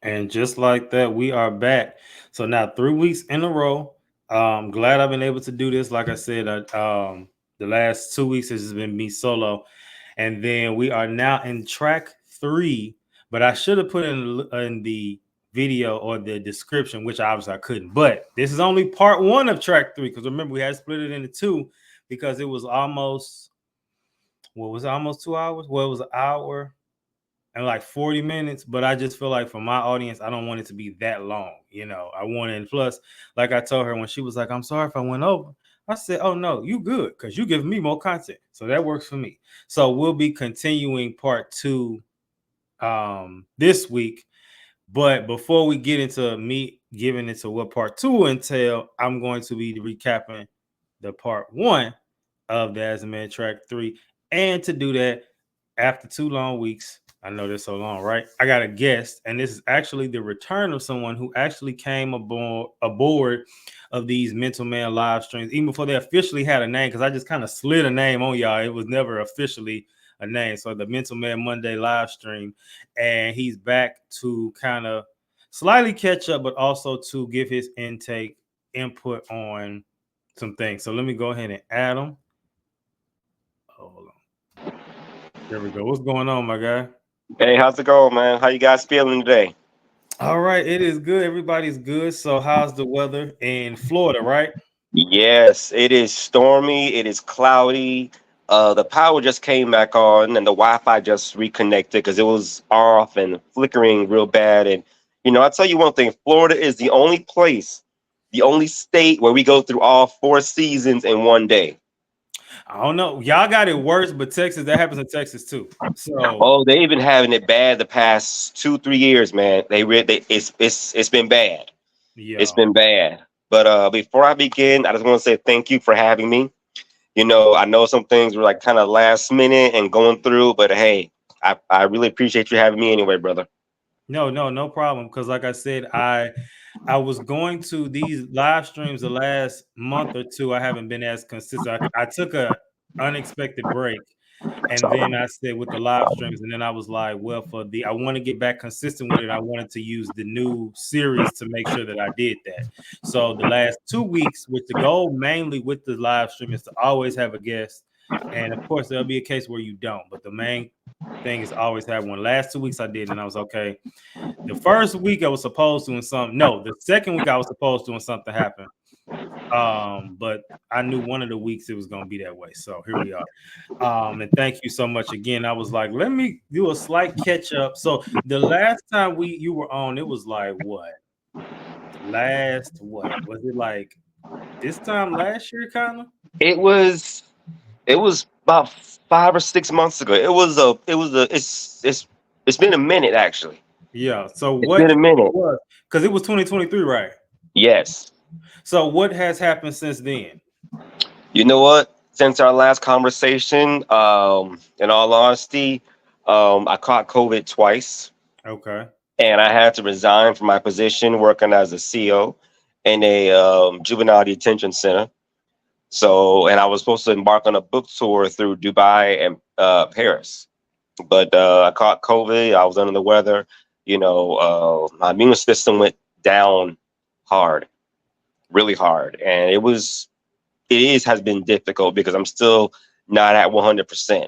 And just like that, we are back. So now 3 weeks in a row. Glad I've been able to do this. Like I said, the last 2 weeks has just been me solo, and then we are now in track three. But I should have put in the video or the description, which obviously I couldn't. But this is only part one of track three because remember we had split it into two because it was almost what was it, almost 2 hours. Well, it was an hour and like 40 minutes, but I just feel like for my audience, I don't want it to be that long. I want it. And plus, like I told her when she was like, I'm sorry if I went over. I said, oh no, you good because you give me more content. So that works for me. So we'll be continuing part two this week. But before we get into me giving into what part two will entail, I'm going to be recapping the part one of the As a Man track three. And to do that, after 2 long weeks, I know they're so long, right? I got a guest, and this is actually the return of someone who actually came aboard of these Mental Man live streams, even before they officially had a name, because I just kind of slid a name on y'all. It was never officially a name. So the Mental Man Monday live stream, and he's back to kind of slightly catch up, but also to give his input on some things. So let me go ahead and add him. Oh, hold on. There we go. What's going on, my guy? Hey, how's it going, man? How you guys feeling today? All right, it is good. Everybody's good. So, how's the weather in Florida, right? Yes, it is stormy. It is cloudy. The power just came back on, and the Wi-Fi just reconnected because it was off and flickering real bad. And I'll tell you one thing: Florida is the only place, the only state where we go through all four seasons in one day. I don't know. Y'all got it worse, but Texas, that happens in Texas too. So, Oh, they even having it bad the past 2, 3 years, man. It's been bad. It's yeah. been bad. But before I begin, I just want to say thank you for having me. I know some things were like kind of last minute and going through, but hey, I really appreciate you having me anyway, brother. No problem. Because, like I said, I was going to these live streams the last month or two. I haven't been as consistent. I took a unexpected break. And then I said with the live streams, and then I was like, well, I want to get back consistent with it. I wanted to use the new series to make sure that I did that. So the last 2 weeks, with the goal mainly with the live stream is to always have a guest. And of course, there'll be a case where you don't, but the main thing is always have one. Last 2 weeks I did, and I was okay. The first week I was supposed to, and something. No, the second week I was supposed to, and something happened. But I knew one of the weeks it was going to be that way. So here we are. And thank you so much again. I was like, let me do a slight catch up. So the last time you were on, it was like what? What was it like this time last year, kind of? It was it was about 5 or 6 months ago. It's been a minute actually. Yeah. So It's been what a minute. was because it was 2023, right? Yes. So what has happened since then? You know what? Since our last conversation, in all honesty, I caught COVID twice. Okay. And I had to resign from my position working as a CO in a juvenile detention center. So, and I was supposed to embark on a book tour through Dubai and Paris, but I caught COVID. I was under the weather. My immune system went down hard, really hard, and has been difficult because I'm still not at 100%.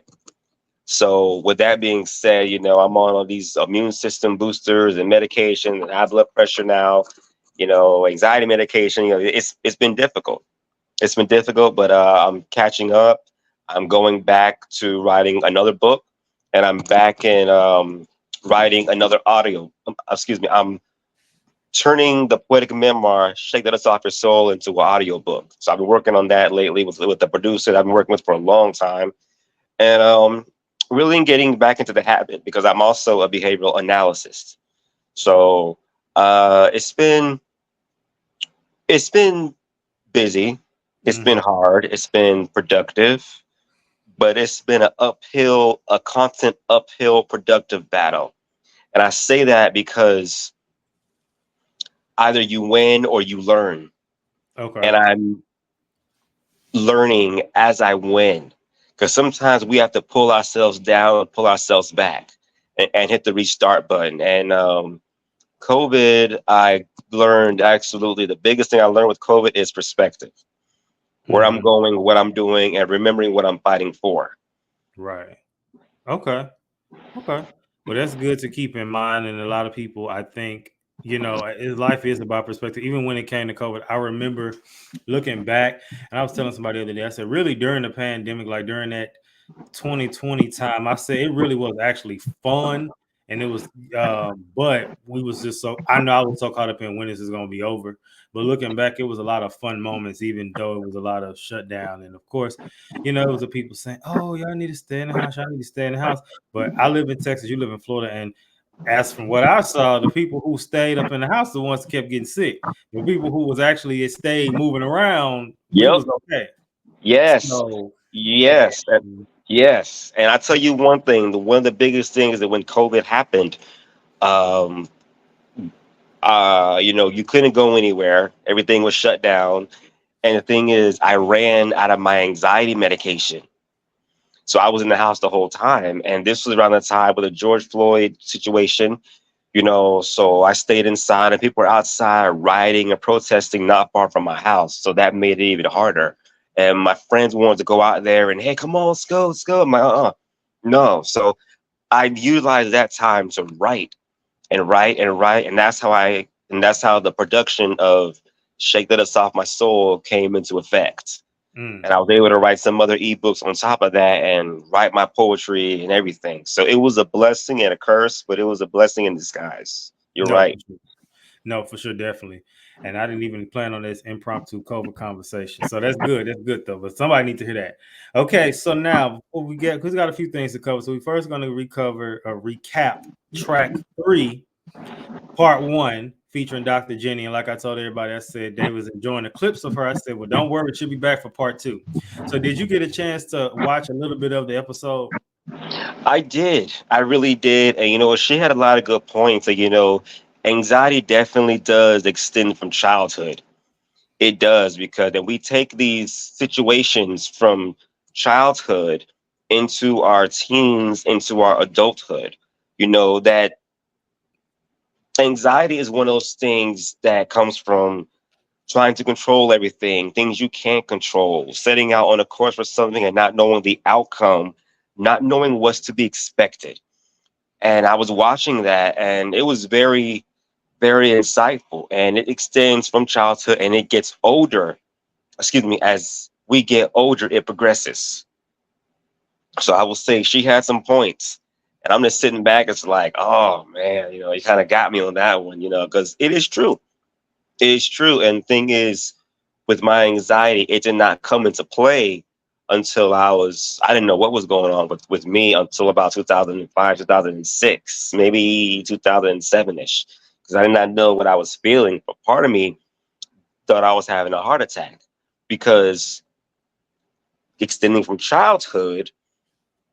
So with that being said, I'm on all these immune system boosters and medication and high blood pressure now, anxiety medication. It's been difficult. It's been difficult, but I'm catching up. I'm going back to writing another book, and I'm back in writing another audio. Excuse me. I'm turning the poetic memoir "Shake That Us Off Your Soul" into an audio book. So I've been working on that lately with the producer that I've been working with for a long time, and really getting back into the habit because I'm also a behavioral analyst. So it's been busy, it's been Mm-hmm. hard, it's been productive, but it's been a constant uphill productive battle. And I say that because either you win or you learn, and Okay. I'm learning as I win. Because sometimes we have to pull ourselves down and pull ourselves back and hit the restart button. And COVID, I learned absolutely the biggest thing I learned with COVID is perspective, where I'm Hmm. going, what I'm doing, and remembering what I'm fighting for. Right. Okay. Okay. Well, that's good to keep in mind. And a lot of people, I think, life is about perspective. Even when it came to COVID, I remember looking back, and I was telling somebody the other day, I said, really during the pandemic, like during that 2020 time, I said it really was actually fun. And it was, but we was just so, I know I was so caught up in when this is going to be over. But looking back, it was a lot of fun moments, even though it was a lot of shutdown. And of course, it was the people saying, oh, y'all need to stay in the house. Y'all need to stay in the house. But I live in Texas, you live in Florida. And as from what I saw, the people who stayed up in the house, the ones that kept getting sick. The people who was actually stayed moving around, we Yep. was okay. Yes. So, Yes. Yes. And I tell you one thing, one of the biggest things that when COVID happened, um, you couldn't go anywhere. Everything was shut down. And the thing is, I ran out of my anxiety medication. So I was in the house the whole time. And this was around the time with the George Floyd situation, so I stayed inside and people were outside rioting and protesting not far from my house. So that made it even harder. And my friends wanted to go out there and, hey, come on, let's go, let's go. I'm like, no. So I utilized that time to write and write and write. And that's how the production of Shake That Us Off My Soul came into effect. And mm. I was able to write some other ebooks on top of that and write my poetry and everything. So it was a blessing and a curse, but it was a blessing in disguise. You're No, for right. sure. No, for sure, definitely. And I didn't even plan on this impromptu COVID conversation. So that's good. That's good though. But somebody need to hear that. Okay, so now before because we got a few things to cover. So we first going to recap track 3, part 1, featuring Dr. Jenny. And like I told everybody, I said Dave was enjoying the clips of her. I said, well, don't worry, she'll be back for part 2. So did you get a chance to watch a little bit of the episode? I did. I really did. And she had a lot of good points. And anxiety definitely does extend from childhood. It does, because then we take these situations from childhood into our teens, into our adulthood. That anxiety is one of those things that comes from trying to control everything, things you can't control, setting out on a course for something and not knowing the outcome, not knowing what's to be expected. And I was watching that, and it was very, very insightful. And it extends from childhood and it gets older. Excuse me, as we get older, it progresses. So I will say she had some points. And I'm just sitting back. It's like, oh man, you kind of got me on that one, because it is true. It is true. And thing is, with my anxiety, it did not come into play until I didn't know what was going on with me until about 2005, 2006, maybe 2007 ish, because I did not know what I was feeling. But part of me thought I was having a heart attack because extending from childhood,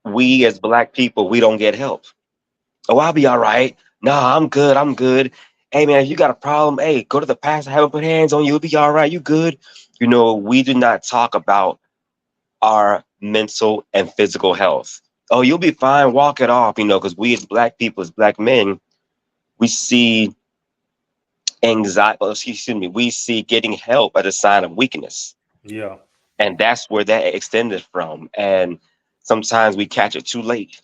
we as Black people, we don't get help. Oh, I'll be all right. No, I'm good. I'm good. Hey, man, if you got a problem, hey, go to the pastor, have him put hands on you. It'll be all right. You good. We do not talk about our mental and physical health. Oh, you'll be fine. Walk it off, because we as Black people, as Black men, we see anxiety, excuse me, we see getting help as a sign of weakness. Yeah. And that's where that extended from. And sometimes we catch it too late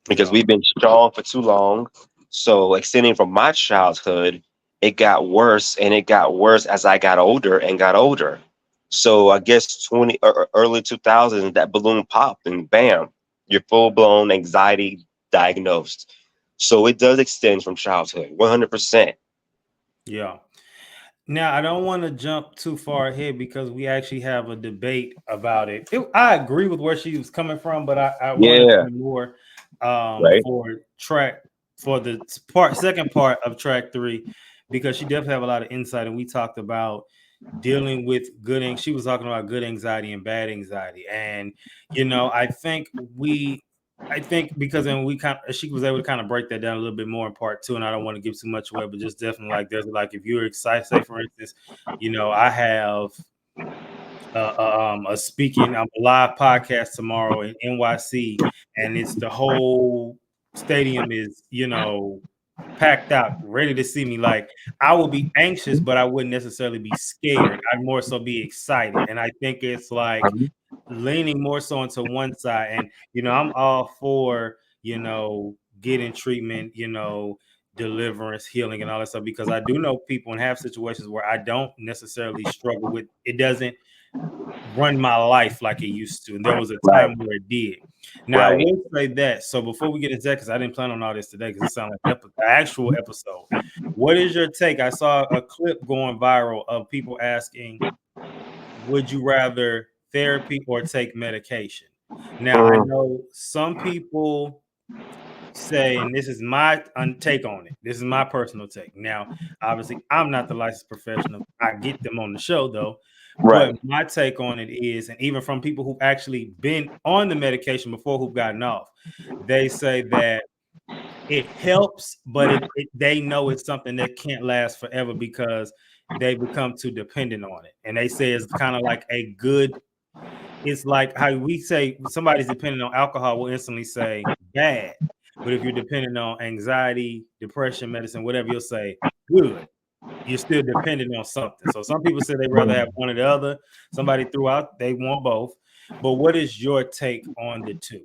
because Yeah. we've been strong for too long. So extending from my childhood, it got worse and it got worse as I got older and got older. So I guess early 2000s, that balloon popped and bam, you're full blown anxiety diagnosed. So it does extend from childhood, 100%. Yeah. Now, I don't want to jump too far ahead because we actually have a debate about it. I agree with where she was coming from, but I want to Yeah, say more right. for the second part of track 3, because she definitely have a lot of insight, and we talked about dealing with she was talking about good anxiety and bad anxiety. And I think because then she was able to kind of break that down a little bit more in part 2, and I don't want to give too much away, but just definitely like there's like if you're excited, say for instance, I have I'm a live podcast tomorrow in NYC, and it's the whole stadium is packed out, ready to see me. Like I would be anxious, but I wouldn't necessarily be scared. I'd more so be excited. And I think it's like Mhm. leaning more so into one side. And I'm all for, getting treatment, deliverance, healing, and all that stuff, because I do know people and have situations where I don't necessarily struggle with it. Doesn't run my life like it used to. And there was a Right, time where it did. Now, I right. will say that. So before we get into that, because I didn't plan on all this today, because it sounds like actual episode. What is your take? I saw a clip going viral of people asking, would you rather therapy or take medication? Now, I Mm, know some people say, and this is my take on it. This is my personal take. Now, obviously, I'm not the licensed professional. I get them on the show though. But right. my take on it is, and even from people who've actually been on the medication before who've gotten off, they say that it helps, but they know it's something that can't last forever because they become too dependent on it. And they say it's kind of like a good, it's like how we say somebody's dependent on alcohol, we'll instantly say bad. But if you're dependent on anxiety, depression, medicine, whatever, you'll say good. You're still dependent on something. So some people say they'd rather have one or the other. Somebody threw out they want both. But what is your take on the two?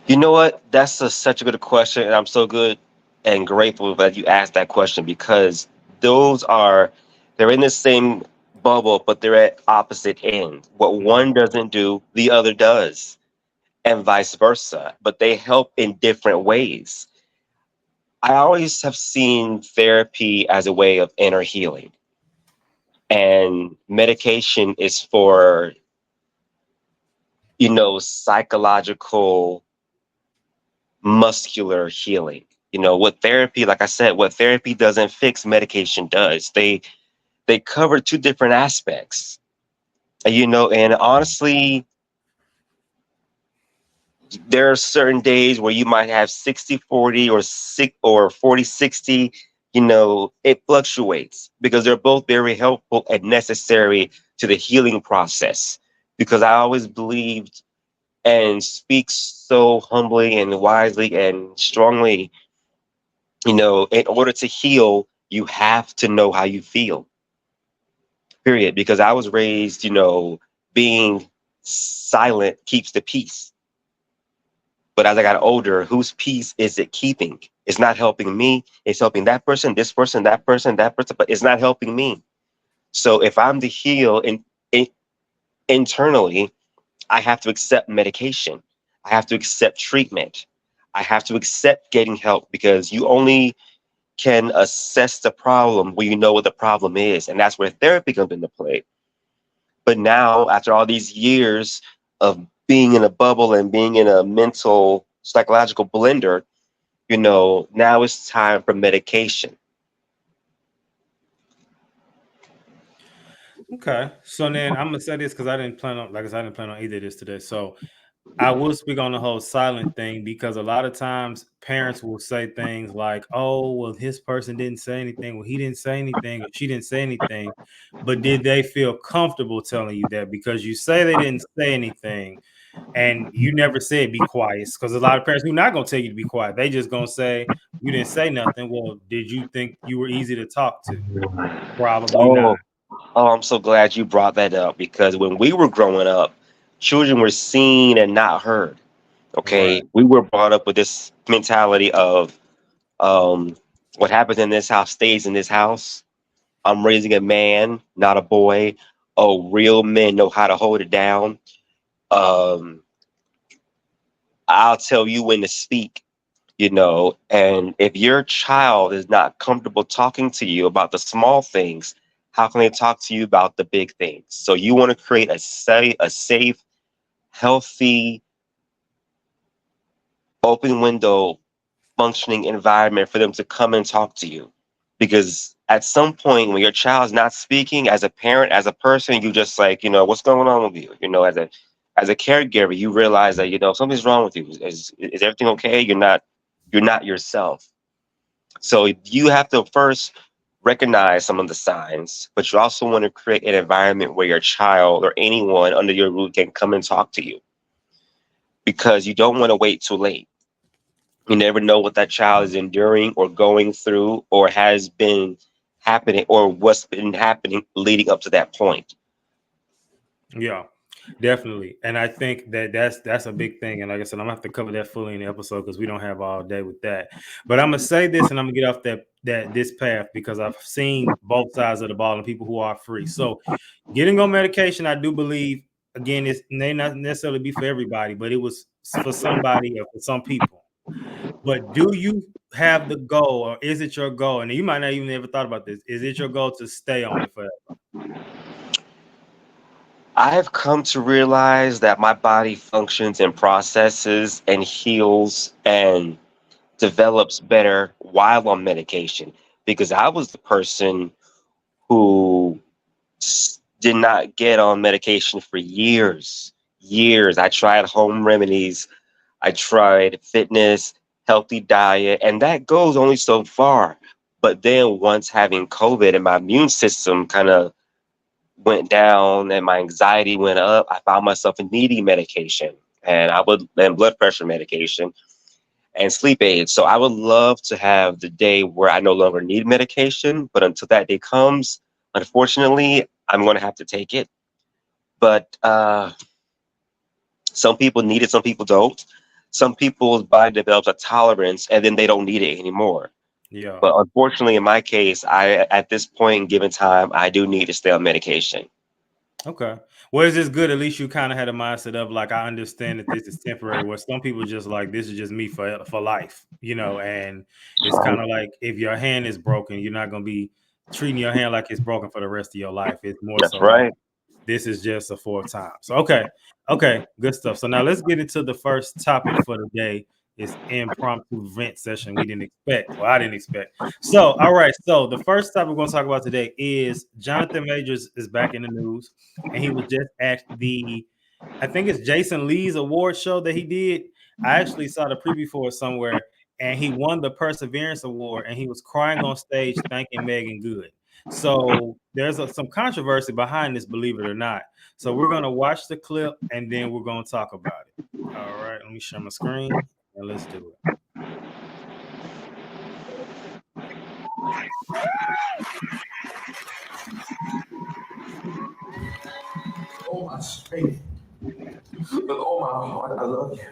You know what? That's such a good question, and I'm so good and grateful that you asked that question because those are they're in the same bubble, but they're at opposite ends. What Mhm. one doesn't do, the other does, and vice versa. But they help in different ways. I always have seen therapy as a way of inner healing, and medication is for psychological muscular healing. What therapy, like I said, what therapy doesn't fix, medication does. They cover two different aspects. And honestly, there are certain days where you might have 60-40 or 40-60. It fluctuates because they're both very helpful and necessary to the healing process. Because I always believed and speak so humbly and wisely and strongly, in order to heal, you have to know how you feel, period. Because I was raised, being silent keeps the peace. But as I got older, whose peace is it keeping? It's not helping me. It's helping that person, this person, that person, but it's not helping me. So if I'm to heal in internally, I have to accept medication. I have to accept treatment. I have to accept getting help because you only can assess the problem when you know what the problem is. And that's where therapy comes into play. But now, after all these years of being in a bubble and being in a mental, psychological blender, now it's time for medication. Okay. So then I'm gonna say this because I didn't plan on, like I said, I didn't plan on either of this today. So I will speak on the whole silent thing because a lot of times parents will say things like, "Oh, well, his person didn't say anything. Well, he didn't say anything, or she didn't say anything." But did they feel comfortable telling you that? Because you say they didn't say anything, and you never said be quiet. Because a lot of parents who not gonna tell you to be quiet. They just gonna say you didn't say nothing. Well, did you think you were easy to talk to? Probably not. Oh, oh, I'm so glad you brought that up because when we were growing up, children were seen and not heard. Right. Okay. We were brought up with this mentality of um, what happens in this house stays in this house. I'm raising a man, not a boy. Oh, real men know how to hold it down. Um, I'll tell you when to speak, and if your child is not comfortable talking to you about the small things, how can they talk to you about the big things? So you want to create a safe, healthy, open window functioning environment for them to come and talk to you. Because at some point when your child's not speaking, as a parent, as a person, you just like, what's going on with you? As a caregiver, you realize that, something's wrong with you. Is everything okay? You're not yourself. So you have to first recognize some of the signs, but you also want to create an environment where your child or anyone under your roof can come and talk to you because you don't want to wait too late. You never know what that child is enduring or going through or has been happening or what's been happening leading up to that point. Yeah, definitely. And I think that that's a big thing. And like I said, I'm gonna have to cover that fully in the episode because we don't have all day with that. But I'm gonna say this, and I'm gonna get off that this path because I've seen both sides of the ball and people who are free. So getting on medication, I do believe, again, it may not necessarily be for everybody, but it was for somebody or for some people. But do you have the goal, or is it your goal? And you might not even ever thought about this. Is it your goal to stay on it forever? I have come to realize that my body functions and processes and heals and develops better while on medication because I was the person who did not get on medication for years. Years. I tried home remedies, I tried fitness, healthy diet, and that goes only so far. But then once having COVID and my immune system kind of went down and my anxiety went up, I found myself needing medication. And blood pressure medication and sleep aids. So I would love to have the day where I no longer need medication, but until that day comes, unfortunately, I'm going to have to take it. But some people need it, some people don't. Some people's body develops a tolerance and then they don't need it anymore. Yeah. But unfortunately, in my case, I at this point, given time, I do need to stay on medication. Okay. Well, it's just good. At least you kind of had a mindset of like, I understand that this is temporary. Where some people just like, this is just me for life, and it's kind of like if your hand is broken, you're not gonna be treating your hand like it's broken for the rest of your life. It's more That's so like right. this is just a fourth time. So okay, good stuff. So now let's get into the first topic for the day. It's impromptu vent session we didn't expect. Well, I didn't expect. So, all right. So the first topic we're going to talk about today is Jonathan Majors is back in the news, and he was just at I think it's Jason Lee's award show that he did. I actually saw the preview for it somewhere, and he won the Perseverance Award, and he was crying on stage thanking Megan Good. So there's some controversy behind this, believe it or not. So we're gonna watch the clip and then we're gonna talk about it. All right, let me share my screen and let's do it. Oh my strength, with all my heart, I love you.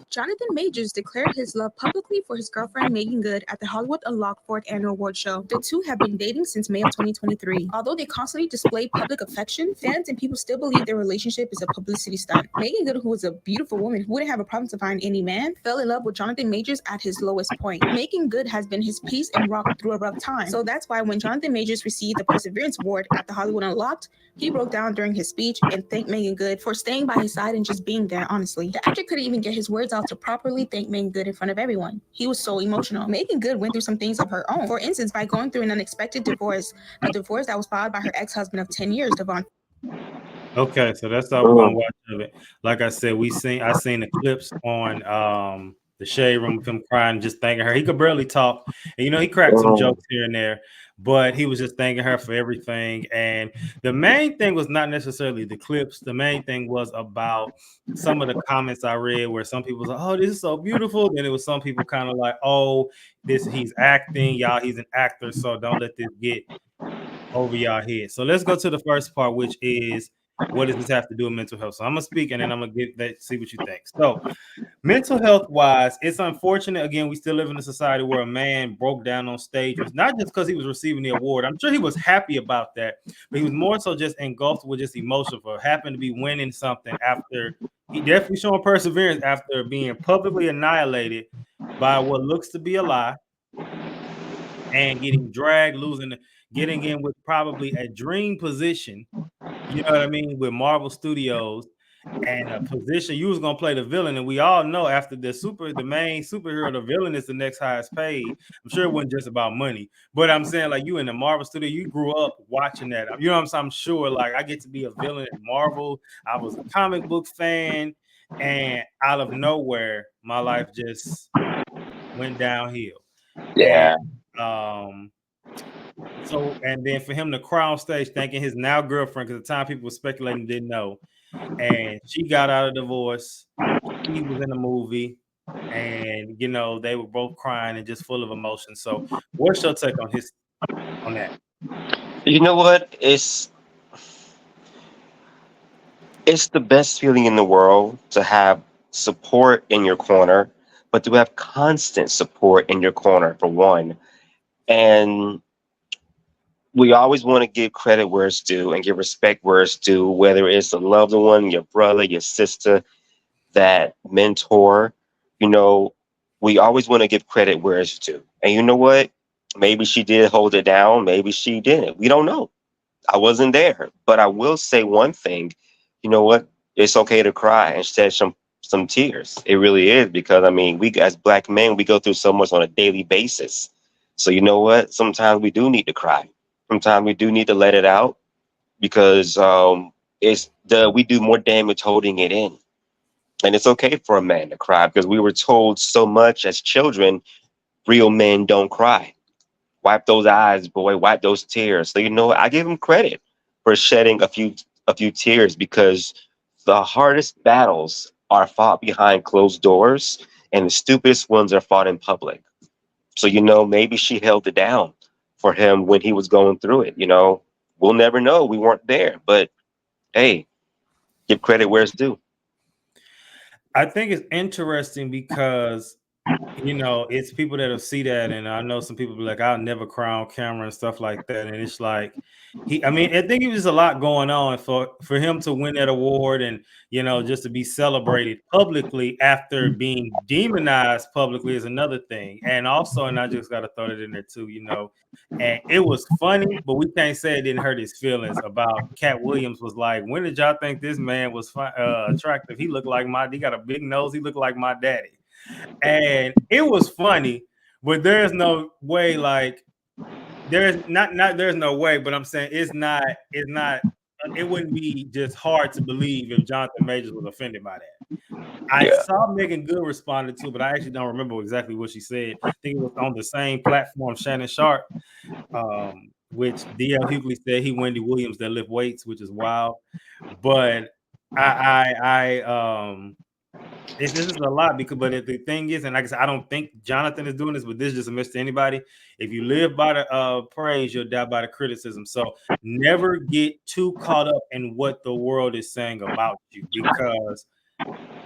Jonathan Majors declared his love publicly for his girlfriend Megan Good at the Hollywood Unlocked 4th Annual Award Show. The two have been dating since May of 2023. Although they constantly display public affection, fans and people still believe their relationship is a publicity stunt. Megan Good, who is a beautiful woman who wouldn't have a problem to find any man, fell in love with Jonathan Majors at his lowest point. Megan Good has been his peace and rock through a rough time. So that's why when Jonathan Majors received the Perseverance Award at the Hollywood Unlocked, he broke down during his speech and thanked Megan Good for staying by his side and just being there, honestly. The actor couldn't even get his words out to properly thank Megan Good in front of everyone. He was so emotional. Megan Good went through some things of her own. For instance, by going through an unexpected divorce, a divorce that was followed by her ex-husband of 10 years, Devon. Okay, so that's all we're gonna watch of it. Like I said, I seen the clips on the shade room with him crying, just thanking her. He could barely talk, and he cracked some jokes here and there, but he was just thanking her for everything. And the main thing was not necessarily the clips. The main thing was about some of the comments I read where some people was like, "Oh, this is so beautiful." Then it was some people kind of like, "Oh, this he's acting, y'all. He's an actor, so don't let this get over y'all head." So let's go to the first part, which is what does this have to do with mental health? So I'm gonna speak and then I'm gonna get that, see what you think. So mental health wise, it's unfortunate. Again, we still live in a society where a man broke down on stage, was not just because he was receiving the award. I'm sure he was happy about that, but he was more so just engulfed with just emotion for happened to be winning something after he definitely showing perseverance after being publicly annihilated by what looks to be a lie and getting dragged, getting in with probably a dream position, you know what I mean, with Marvel Studios and a position you was gonna play the villain. And we all know after the main superhero, the villain is the next highest paid. I'm sure it wasn't just about money, but I'm saying like you in the Marvel studio, you grew up watching that. You know what I'm saying? I'm sure like I get to be a villain in Marvel. I was a comic book fan, and out of nowhere, my life just went downhill. And Yeah. um so, and then for him to cry on stage thanking his now girlfriend, because at the time people were speculating didn't know. and she got out of divorce. He was in a movie, and they were both crying and just full of emotion. So, what's your take on that? You know what? It's the best feeling in the world to have support in your corner, but to have constant support in your corner for one. And we always want to give credit where it's due and give respect where it's due, whether it's a loved one, your brother, your sister, that mentor. You know, we always want to give credit where it's due. And you know what? Maybe she did hold it down, maybe she didn't. We don't know. I wasn't there, but I will say one thing. You know what? It's okay to cry and shed some tears. It really is, because I mean, we as black men, we go through so much on a daily basis. So you know what? Sometimes we do need to cry. Sometimes we do need to let it out, because we do more damage holding it in. And it's okay for a man to cry, because we were told so much as children, real men don't cry. Wipe those eyes, boy, wipe those tears. So you know, I give him credit for shedding a few tears, because the hardest battles are fought behind closed doors, and the stupidest ones are fought in public. So you know, maybe she held it down for him when he was going through it. You know, we'll never know. We weren't there, but hey, give credit where it's due. I think it's interesting because it's people that'll see that, and I know some people be like, "I'll never cry on camera" and stuff like that. And it's like I mean, I think it was a lot going on for him to win that award, and just to be celebrated publicly after being demonized publicly is another thing. And also, and I just got to throw it in there too, and it was funny, but we can't say it didn't hurt his feelings. About Cat Williams was like, "When did y'all think this man was attractive? He looked like he got a big nose. He looked like my daddy." And it was funny, but there's no way, like there's no way, but I'm saying it's not it wouldn't be just hard to believe if Jonathan Majors was offended by that. I Yeah. saw Megan Good responded to, but I actually don't remember exactly what she said. I think it was on the same platform, Shannon Sharp, which DL Hughley said he Wendy Williams that lift weights, which is wild. But this is a lot, but the thing is, and like I said, I don't think Jonathan is doing this, but this is just a message to anybody. If you live by the praise, you'll die by the criticism. So never get too caught up in what the world is saying about you, because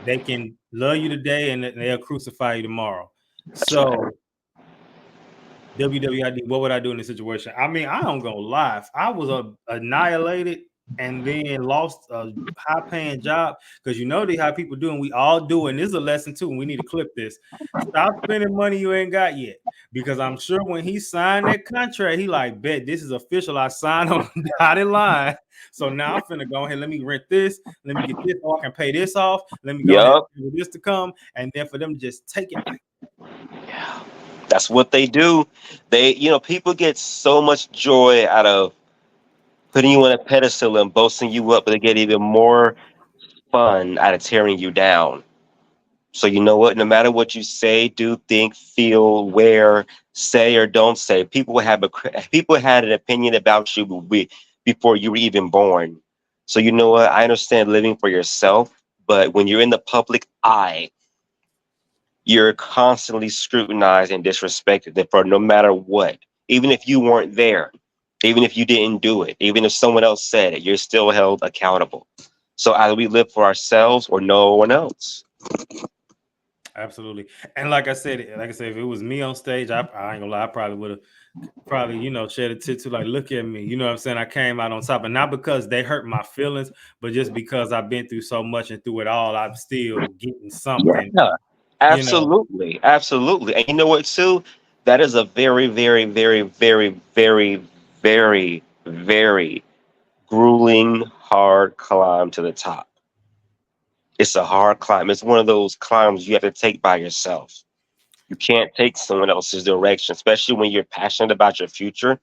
they can love you today and they'll crucify you tomorrow. That's right. So WWID, what would I do in this situation? I mean, I don't gonna lie. If I was annihilated and then lost a high-paying job, because how people do, and we all do, and this is a lesson too, and we need to clip this. Stop spending money you ain't got yet, because I'm sure when he signed that contract, he like, bet this is official. I signed on the dotted line. So now I'm finna go ahead. Let me rent this. Let me get this, or I can pay this off. Let me go ahead Yup. and this to come, and then for them to just take it like. Yeah. That's what they do. People get so much joy out of putting you on a pedestal and boasting you up, but they get even more fun out of tearing you down. So you know what? No matter what you say, do, think, feel, wear, say, or don't say, people had an opinion about you before you were even born. So you know what? I understand living for yourself, but when you're in the public eye, you're constantly scrutinized and disrespected for no matter what. Even if you weren't there, even if you didn't do it, even if someone else said it, you're still held accountable. So either we live for ourselves or no one else. Absolutely. And like I said, if it was me on stage, I ain't gonna lie, I probably would have shed a tear too, like, look at me. You know what I'm saying? I came out on top, and not because they hurt my feelings, but just because I've been through so much, and through it all, I'm still getting something, Yeah, you know. absolutely. Absolutely. And you know what, too? That is a very, very, very, very, very, very, very grueling, hard climb to the top. It's a hard climb. It's one of those climbs you have to take by yourself. You can't take someone else's direction, especially when you're passionate about your future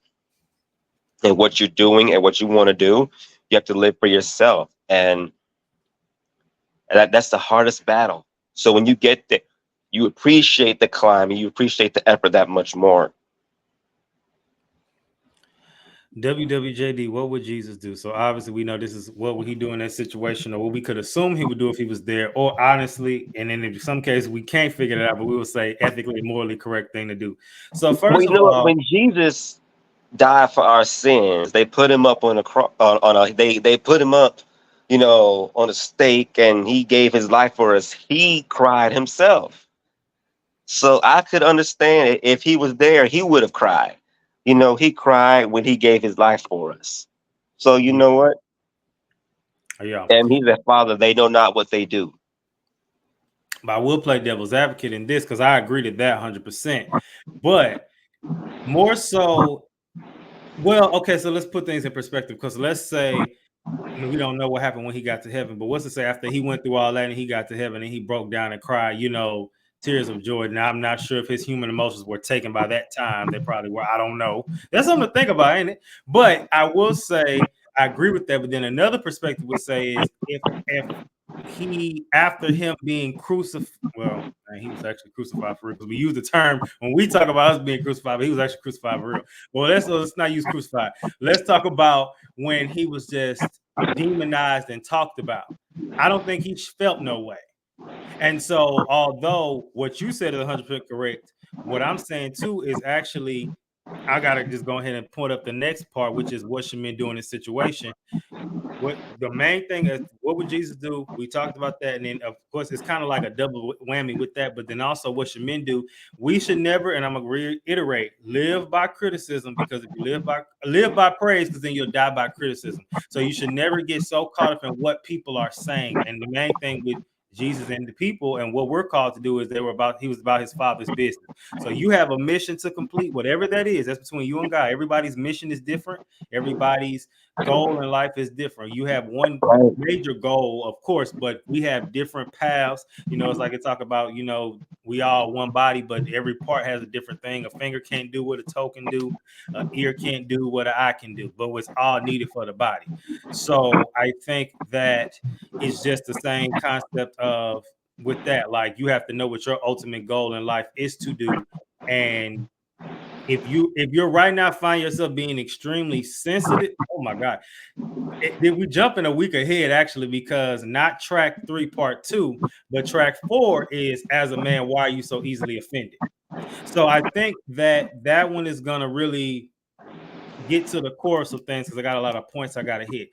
and what you're doing and what you want to do. You have to live for yourself. And that's the hardest battle. So when you get there, you appreciate the climb and you appreciate the effort that much more. WWJD, what would Jesus do? So obviously we know this is what would he do in that situation, or what we could assume he would do if he was there, or honestly, and then in some cases we can't figure it out, but we would say ethically, morally correct thing to do. So Well, first you of know what? all, When Jesus died for our sins, they put him up on a on a they put him up, on a stake, and he gave his life for us. He cried himself. So I could understand it. If he was there, he would have cried. He cried when he gave his life for us. So you know what? yeah, And he's a father. They know not what they do. but I will play devil's advocate in this because I agree to that 100%. But more so, well, okay, so let's put things in perspective because let's say we don't know what happened when he got to heaven, but what's to say after he went through all that and he got to heaven and he broke down and cried, tears of joy. Now, I'm not sure if his human emotions were taken by that time. They probably were. I don't know. That's something to think about, ain't it? But I will say I agree with that. But then another perspective would say is if he, after him being crucified, well, he was actually crucified for real because we use the term when we talk about us being crucified, but he was actually crucified for real. Well, let's not use crucified. Let's talk about when he was just demonized and talked about. I don't think he felt no way. And so, although what you said is 100% correct, what I'm saying too is actually, I got to just go ahead and point up the next part, which is what should men do in this situation. What the main thing is, what would Jesus do? We talked about that, and then of course it's kind of like a double whammy with that. But then also, what should men do? We should never, and I'm gonna reiterate, live by criticism, because if you live by praise, because then you'll die by criticism. So you should never get so caught up in what people are saying. And the main thing with Jesus and the people, and what we're called to do, is he was about his father's business. So you have a mission to complete, whatever that is. That's between you and God. Everybody's mission is different. Everybody's goal in life is different. You have one Right. major goal, of course, but we have different paths. It's like I talk about, we all one body, but every part has a different thing. A finger can't do what a toe can do, an ear can't do what an eye can do, but it's all needed for the body. So I think that it's just the same concept of with that, like you have to know what your ultimate goal in life is to do. And if you're right now find yourself being extremely sensitive, oh my God, did we jump in a week ahead actually, because not track 3 part 2, but track 4 is as a man, why are you so easily offended? So I think that one is gonna really get to the chorus of things because I got a lot of points I gotta hit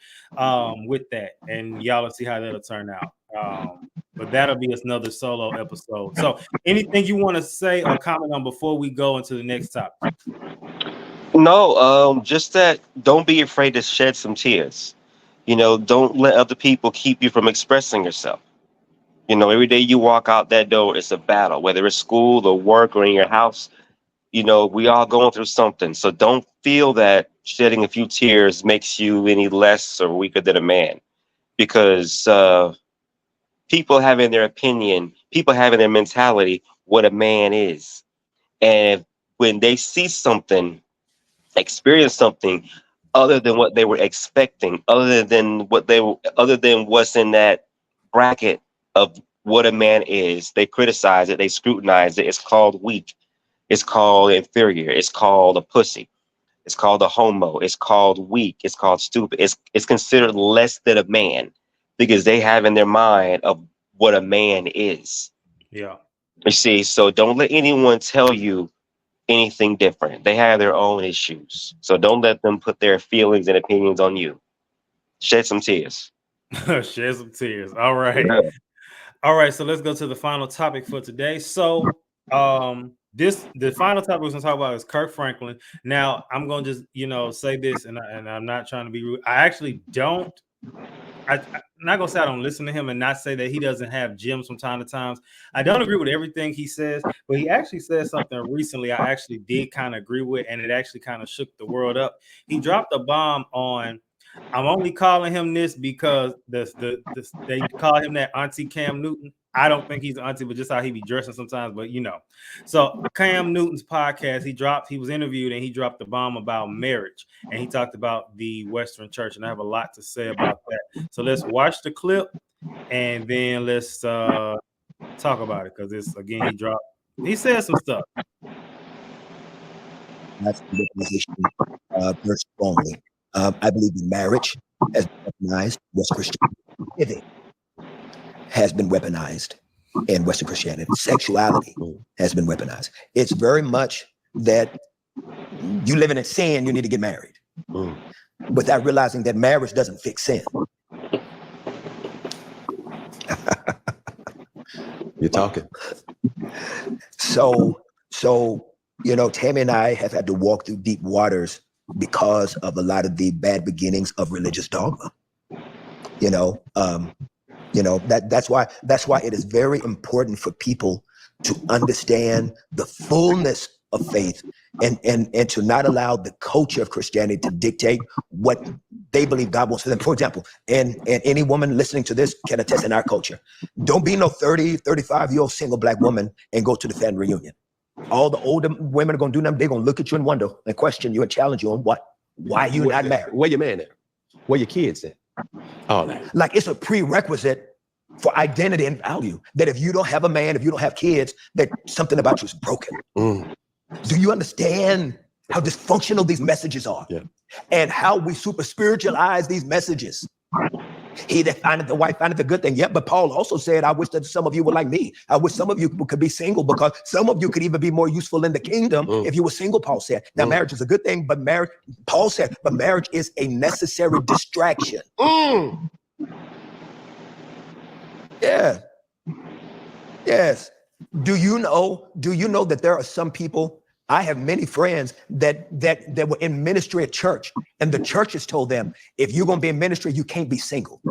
with that, and y'all will see how that'll turn out. But that'll be another solo episode. So anything you want to say or comment on before we go into the next topic? No, just that don't be afraid to shed some tears. Don't let other people keep you from expressing yourself. Every day you walk out that door, it's a battle, whether it's school or work or in your house. We all going through something. So don't feel that shedding a few tears makes you any less or weaker than a man, because people having their opinion, people having their mentality, what a man is. And when they see something, experience something other than what they were expecting, other than what's in that bracket of what a man is, they criticize it, they scrutinize it. It's called weak. It's called inferior. It's called a pussy. It's called a homo. It's called weak. It's called stupid. It's considered less than a man because they have in their mind of what a man is. Yeah. You see, so don't let anyone tell you anything different. They have their own issues. So don't let them put their feelings and opinions on you. Shed some tears. Shed some tears. All right. Yeah. All right, so let's go to the final topic for today. So, the final topic we're gonna talk about is Kirk Franklin. Now, I'm gonna just say this, and I'm not trying to be rude. I actually don't. I'm not gonna say I don't listen to him and not say that he doesn't have gems from time to time. I don't agree with everything he says, but he actually said something recently I actually did kind of agree with, and it actually kind of shook the world up. He dropped a bomb on. I'm only calling him this because they call him that Auntie Cam Newton. I don't think he's an auntie, but just how he be dressing sometimes. But so Cam Newton's podcast, he was interviewed and he dropped the bomb about marriage, and he talked about the Western Church, and I have a lot to say about that. So let's watch the clip and then let's talk about it, because he said some stuff. recognize the position very strongly. I believe that marriage has been recognized in Western Christianity. Giving has been weaponized in Western Christianity. Sexuality has been weaponized. It's very much that you living in sin, you need to get married, without realizing that marriage doesn't fix sin. You're talking. So, Tammy and I have had to walk through deep waters because of a lot of the bad beginnings of religious dogma. That's why it is very important for people to understand the fullness of faith and to not allow the culture of Christianity to dictate what they believe God wants for them. For example, and any woman listening to this can attest in our culture, don't be no 30, 35-year-old single Black woman and go to the family reunion. All the older women are going to do them. They're going to look at you and wonder and question you and challenge you on why you not married? Where your man at? Where your kids at? All that. Like, it's a prerequisite for identity and value that if you don't have a man, if you don't have kids, that something about you is broken. Do you understand how dysfunctional these messages are? Yeah. And how we super spiritualize these messages? He that findeth the wife findeth a good thing. Yeah, but Paul also said, I wish that some of you were like me. I wish some of you could be single, because some of you could even be more useful in the kingdom if you were single, Paul said. Now, marriage is a good thing, but Paul said, but marriage is a necessary distraction. Yeah. Yes. Do you know that there are some people? I have many friends that were in ministry at church, and the church has told them, if you're going to be in ministry, you can't be single.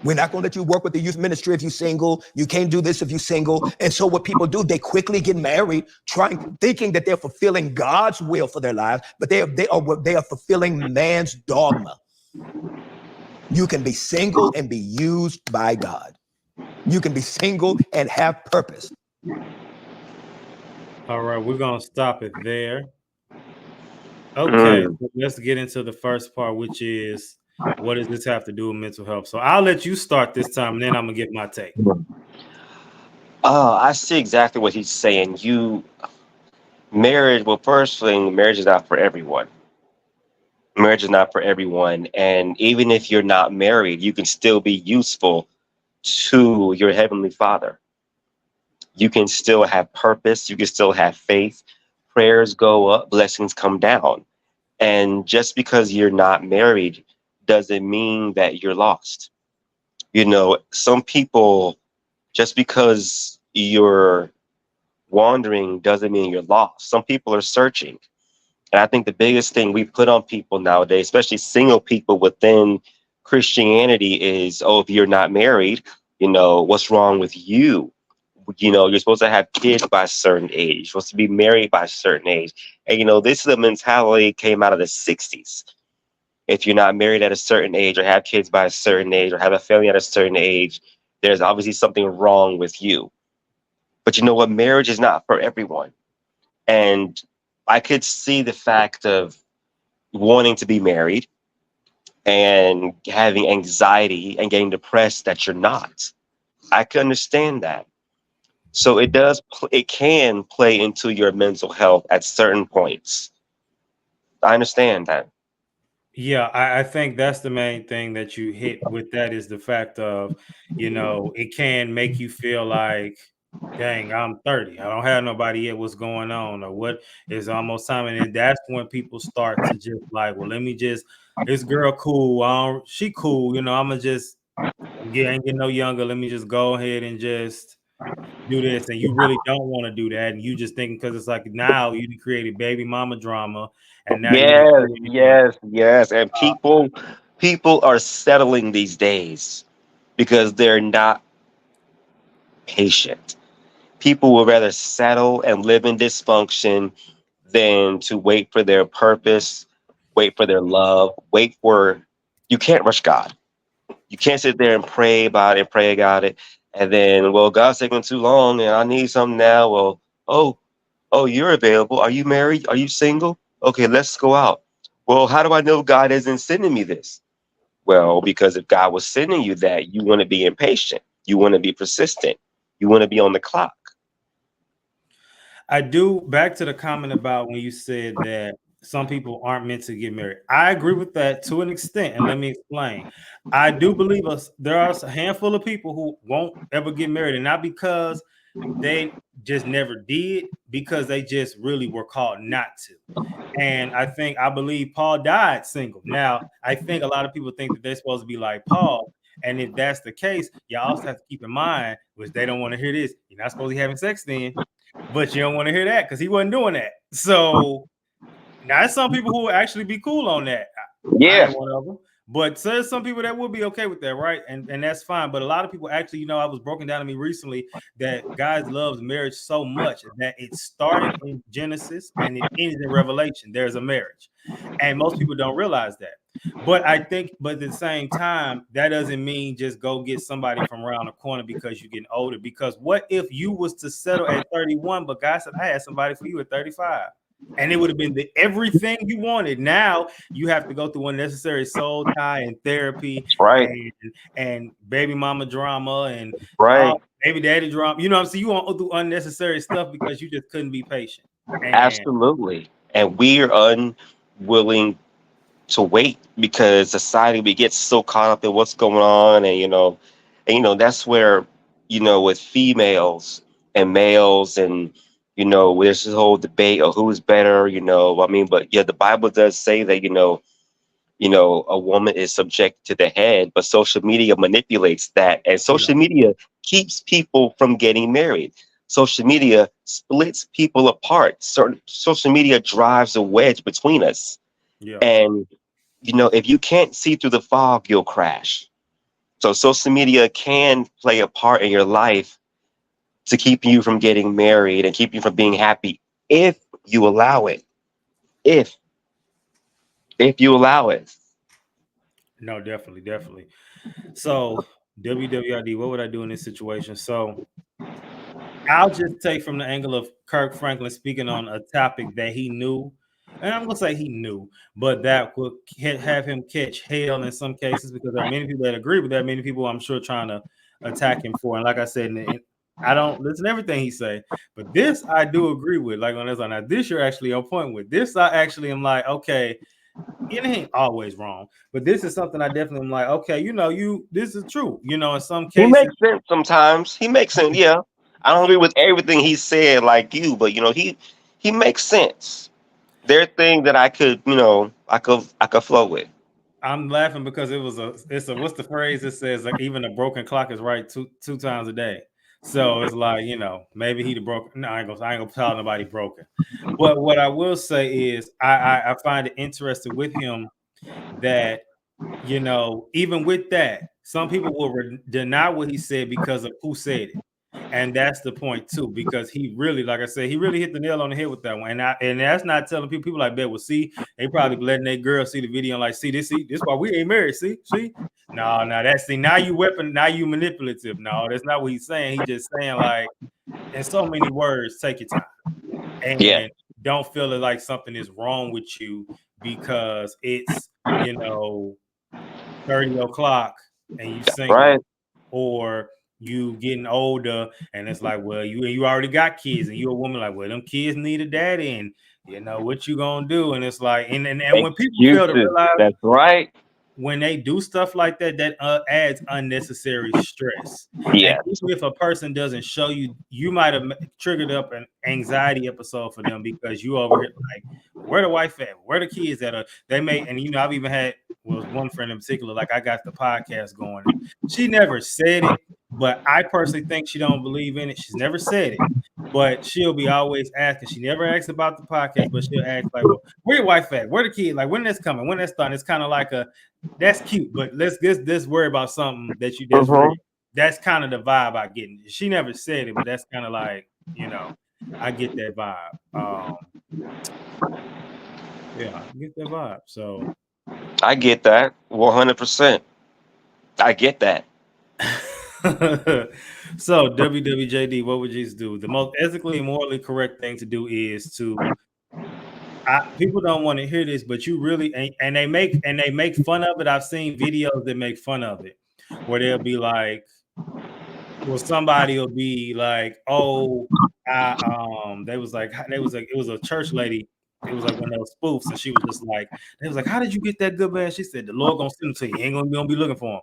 We're not going to let you work with the youth ministry if you're single. You can't do this if you're single. And so what people do, they quickly get married, thinking that they're fulfilling God's will for their lives, but they are fulfilling man's dogma. You can be single and be used by God. You can be single and have purpose. All right, we're gonna stop it there. Okay, so let's get into the first part, which is, what does this have to do with mental health? So I'll let you start this time, and then I'm gonna give my take. I see exactly what he's saying. Marriage, well, first thing, marriage is not for everyone. Marriage is not for everyone. And even if you're not married, you can still be useful to your Heavenly Father. You can still have purpose. You can still have faith. Prayers go up, blessings come down. And just because you're not married doesn't mean that you're lost. Some people, just because you're wandering doesn't mean you're lost. Some people are searching. And I think the biggest thing we put on people nowadays, especially single people within Christianity, is, oh, if you're not married, what's wrong with you? You're supposed to have kids by a certain age. You're supposed to be married by a certain age. And, this is a mentality came out of the 60s. If you're not married at a certain age, or have kids by a certain age, or have a family at a certain age, there's obviously something wrong with you. But you know what? Marriage is not for everyone. And I could see the fact of wanting to be married and having anxiety and getting depressed that you're not. I can understand that. So it can play into your mental health at certain points. I understand that. Yeah, I think that's the main thing that you hit with. That is the fact of, it can make you feel like, dang, I'm 30. I don't have nobody yet. What's going on? Or what is almost time? And then that's when people start to just like, well, let me just, this girl cool. She cool. I'm going to just, ain't getting no younger. Let me just go ahead and just do this. And you really don't want to do that. And you just thinking, because it's like now you created baby mama drama. And now you Yes, created yes, yes. And people are settling these days because they're not patient. People will rather settle and live in dysfunction than to wait for their purpose, wait for their love, you can't rush God. You can't sit there and pray about it, pray about it, and then, well, God's taking too long and I need something now. Well, oh, you're available. Are you married? Are you single? Okay, let's go out. Well, how do I know God isn't sending me this? Well, because if God was sending you that, you want to be impatient. You want to be persistent. You want to be on the clock. I do. Back to the comment about when you said that some people aren't meant to get married. I agree with that to an extent, and let me explain. I do believe there are a handful of people who won't ever get married, and not because they just never did, because they just really were called not to. And I believe Paul died single. Now, I think a lot of people think that they're supposed to be like Paul. And if that's the case, you also have to keep in mind, which they don't want to hear this. You're not supposed to be having sex then, but you don't want to hear that because he wasn't doing that. So now there's some people who will actually be cool on that. I Yeah, ain't one of them. But there's some people that will be okay with that, right? And that's fine. But a lot of people actually, I was broken down to me recently that guys loves marriage so much that it started in Genesis and it ends in Revelation. There's a marriage. And most people don't realize that. But at the same time, that doesn't mean just go get somebody from around the corner because you're getting older. Because what if you was to settle at 31, but God said, I had somebody for you at 35? And it would have been everything you wanted. Now you have to go through unnecessary soul tie and therapy right, and baby mama drama and right. baby daddy drama. You know what I'm saying? You want to do unnecessary stuff because you just couldn't be patient. And Absolutely. And we're unwilling to wait because society we get so caught up in what's going on, and that's where with females and males, and there's this whole debate of who's better. I mean, but yeah, the Bible does say that a woman is subject to the head, but social media manipulates that, and yeah, social media keeps people from getting married. Social media splits people apart. Social media drives a wedge between us. yeah. And if you can't see through the fog, you'll crash. So social media can play a part in your life to keep you from getting married and keep you from being happy if you allow it. If if you allow it. No, definitely, definitely. So WWID, what would I do in this situation? So I'll just take from the angle of Kirk Franklin speaking on a topic that he knew, and I'm gonna say he knew, but that would have him catch hell in some cases because there are many people that agree with that. Many people, I'm sure, trying to attack him for. And like I said, I don't listen to everything he say, but this I do agree with. Like on this one, now this you're actually on point with. This I actually am like, okay, it ain't always wrong, but this is something I definitely am like, okay, this is true. In some He cases. makes sense sometimes. He makes sense, yeah. I don't agree with everything he said like you, but he makes sense. There are things that I could flow with. I'm laughing because it's a what's the phrase that says like even a broken clock is right two times a day. So it's like, maybe he the broken. No, I ain't gonna tell nobody broken. But what I will say is I find it interesting with him that even with that, some people will deny what he said because of who said it. And that's the point too, because he really, like I said, he really hit the nail on the head with that one. And that's not telling people like that. Well, see, they probably letting their girl see the video and like, see this why we ain't married. See. No, now now you manipulative. No, that's not what he's saying. He just saying like in so many words, take your time Yeah, and don't feel it like something is wrong with you because it's 30 o'clock and you single, right. or you getting older and it's like, well, you already got kids and you're a woman, like, well, them kids need a daddy, and what you gonna do? And it's like, and when people fail to Excuses. realize That's right. when they do stuff like that, that adds unnecessary stress. And Yes. even if a person doesn't show you, you might have triggered up an anxiety episode for them because you over here like, where the wife at? Where the kids at? They may, and I've even had one friend in particular, like I got the podcast going. She never said it, but I personally think she don't believe in it. She's never said it, but she'll be always asking. She never asks about the podcast, but she'll ask like, well, where your wife at? Where the kids? Like when that's coming? When that's done? It's kind of like that's cute, but let's worry about something that's real. Hmm. That's kind of the vibe I get. She never said it, but that's kind of like, I get that vibe. Yeah, I get that vibe. So I get that 100%. I get that. so WWJD, what would you do? The most ethically and morally correct thing to do is to people don't want to hear this, but you really and they make fun of it. I've seen videos that make fun of it where they'll be like, well, somebody will be like, oh, they was like it was a church lady. It was like one of those spoofs, and she was just like, they was like, "How did you get that good man?" She said, "The Lord gonna send him to you. He ain't gonna be looking for him."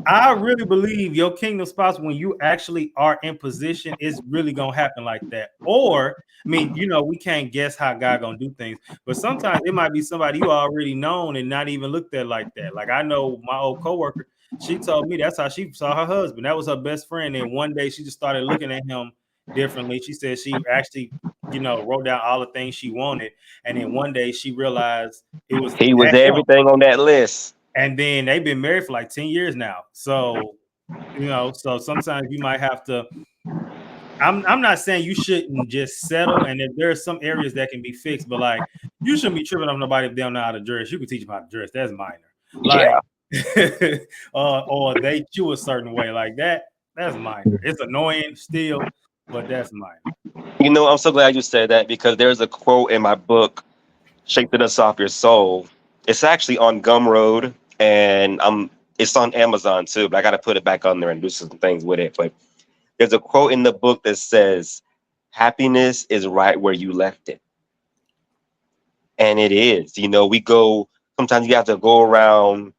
I really believe your kingdom spouse, when you actually are in position, is really gonna happen like that. Or, I mean, we can't guess how God gonna do things, but sometimes it might be somebody you already known and not even looked at like that. Like I know my old coworker, she told me that's how she saw her husband. That was her best friend, and one day she just started looking at him differently. She said she actually, wrote down all the things she wanted, and then one day she realized it was He was that him. everything on that list. And then they've been married for like 10 years now. So, so sometimes you might have to. I'm not saying you shouldn't just settle, and if there are some areas that can be fixed, but like you shouldn't be tripping on nobody if they don't know how to dress. You can teach them how to dress. That's minor. Like, Yeah. or they chew a certain way like that. That's minor. It's annoying still, but that's minor. I'm so glad you said that because there's a quote in my book, Shake the Dust Off Your Soul. It's actually on Gumroad and it's on Amazon too, but I gotta put it back on there and do some things with it. But there's a quote in the book that says, happiness is right where you left it. And it is. Sometimes you have to go around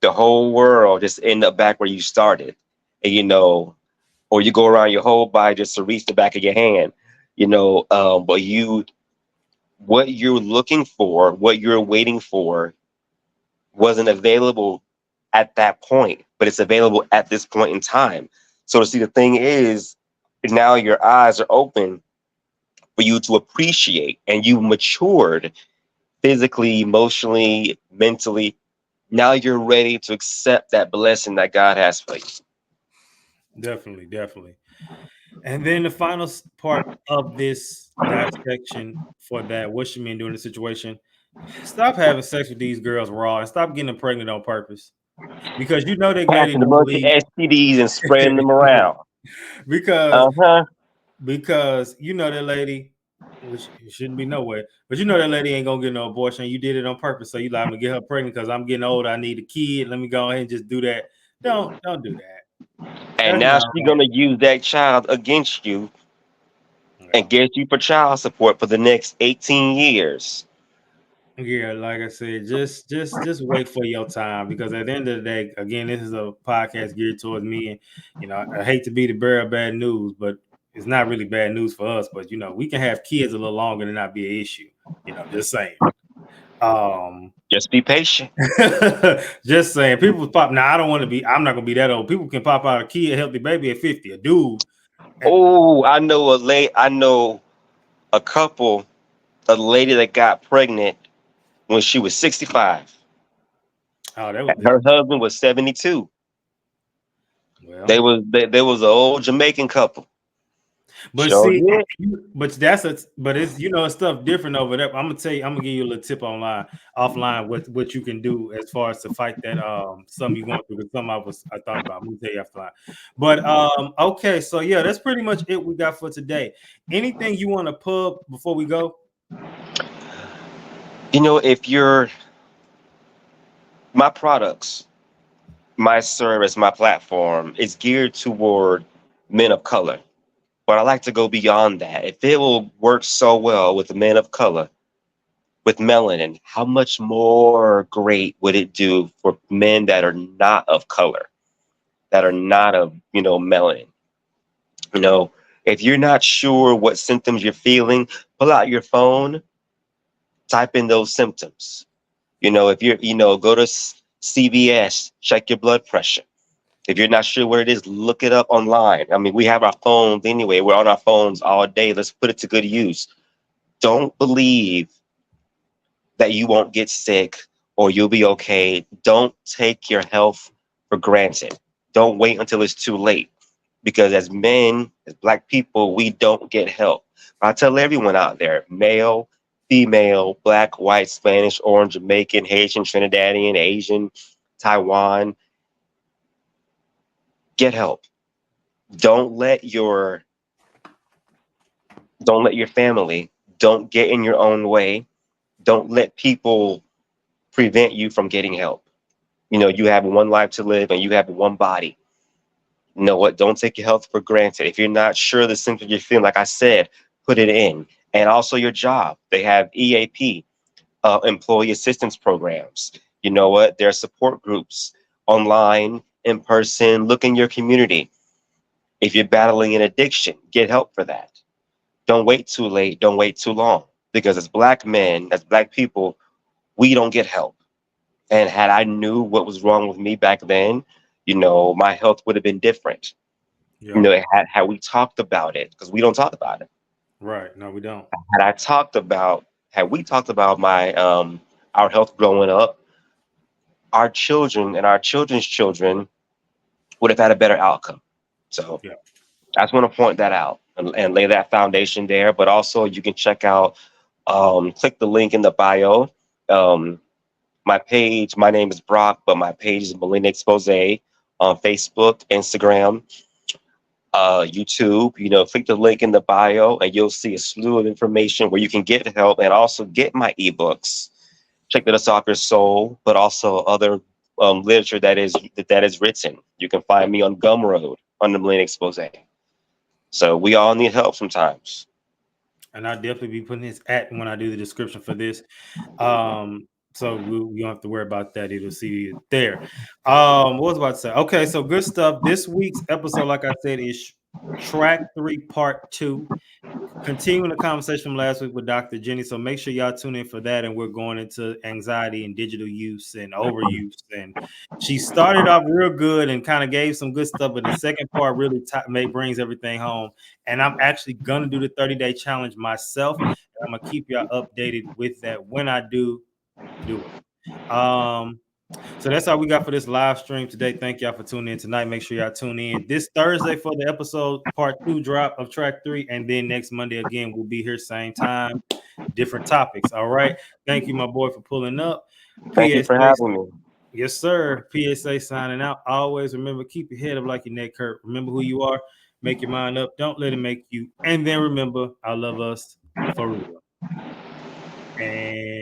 the whole world, just end up back where you started. And or you go around your whole body just to reach the back of your hand. But what you're looking for, what you're waiting for wasn't available at that point, but it's available at this point in time. So to see, the thing is, now your eyes are open for you to appreciate, and you matured physically, emotionally, mentally. Now you're ready to accept that blessing that God has for you. Definitely, definitely. And then the final part of this dissection for that, what should men do in the situation? Stop having sex with these girls raw and stop getting them pregnant on purpose. Because that lady Passing a don't bunch of believe. STDs and spreading them around. because Uh-huh. because that lady, which it shouldn't be no way, but that lady ain't gonna get no abortion. You did it on purpose, so you like, I'm gonna get her pregnant because I'm getting old. I need a kid. Let me go ahead and just do that. Don't do that. And That's now not she's right. gonna use that child against you Yeah. and get you for child support for the next 18 years. Yeah, like I said, just wait for your time, because at the end of the day, again, this is a podcast geared towards me, and I hate to be the bearer of bad news, but it's not really bad news for us. But we can have kids a little longer and not be an issue. Just saying. Just be patient. Just saying. People pop. Now I don't want to be. I'm not gonna be that old. People can pop out a kid, a healthy baby at 50. A dude. Oh, I know a couple, a lady that got pregnant when she was 65. Oh, that was And her husband was 72. well. They was an old Jamaican couple. But Sure see, did. but it's it's stuff different over there. I'm gonna give you a little tip offline what you can do as far as to fight that something you're going through, because something I thought about. I'm gonna tell you offline. But okay, so yeah, that's pretty much it we got for today. Anything you want to pub before we go? If my products, my service, my platform is geared toward men of color. But I like to go beyond that. If it will work so well with men of color, with melanin, how much more great would it do for men that are not of color, that are not of, melanin? You know, if you're not sure what symptoms you're feeling, pull out your phone, type in those symptoms. If you're, go to CVS, check your blood pressure. If you're not sure what it is, look it up online. I mean, we have our phones anyway. We're on our phones all day. Let's put it to good use. Don't believe that you won't get sick or you'll be okay. Don't take your health for granted. Don't wait until it's too late. Because as men, as Black people, we don't get help. I tell everyone out there, male, female, Black, white, Spanish, orange, Jamaican, Haitian, Trinidadian, Asian, Taiwan, get help. Don't let your family, don't get in your own way. Don't let people prevent you from getting help. You have one life to live and you have one body. You know what? Don't take your health for granted. If you're not sure the symptoms you're feeling, like I said, put it in. And also your job. They have EAP, employee assistance programs. You know what? There are support groups online, in person. Look in your community. If you're battling an addiction, get help for that. Don't wait too late. Don't wait too long. Because as black men, as black people, we don't get help. And had I knew what was wrong with me back then, my health would have been different. Yeah. Had we talked about it, because we don't talk about it. Right. No, we don't. Had I talked about, had we talked about my our health growing up, our children and our children's children would have had a better outcome. So Yeah. I just want to point that out and lay that foundation there. But also, you can check out, click the link in the bio. Um, my page, my name is Brock, but my page is Millenia Xpose on Facebook, Instagram, YouTube. Click the link in the bio, and you'll see a slew of information where you can get help and also get my ebooks. Check the Soccer Soul, but also other literature that is written. You can find me on Gumroad under Millenia Xpose. So we all need help sometimes. And I'll definitely be putting his at when I do the description for this. So we don't have to worry about that. It'll see it there. What was I about to say? Okay, so good stuff. This week's episode, like I said, is track 3, part 2. Continuing the conversation from last week with Dr. Jenny. So make sure y'all tune in for that. And we're going into anxiety and digital use and overuse. And she started off real good and kind of gave some good stuff, but the second part really brings everything home. And I'm actually gonna do the 30-day challenge myself. I'm gonna keep y'all updated with that when I do it. So that's all we got for this live stream today. Thank y'all for tuning in tonight. Make sure y'all tune in this Thursday for the episode part 2 drop of track 3. And then next Monday again, we'll be here same time, different topics. All right. Thank you, my boy, for pulling up. Thank you for PSA, having me. yes, sir. PSA signing out. Always remember, keep your head up like your neck hurt. Remember who you are. Make your mind up. Don't let it make you. And then remember, I love us for real. And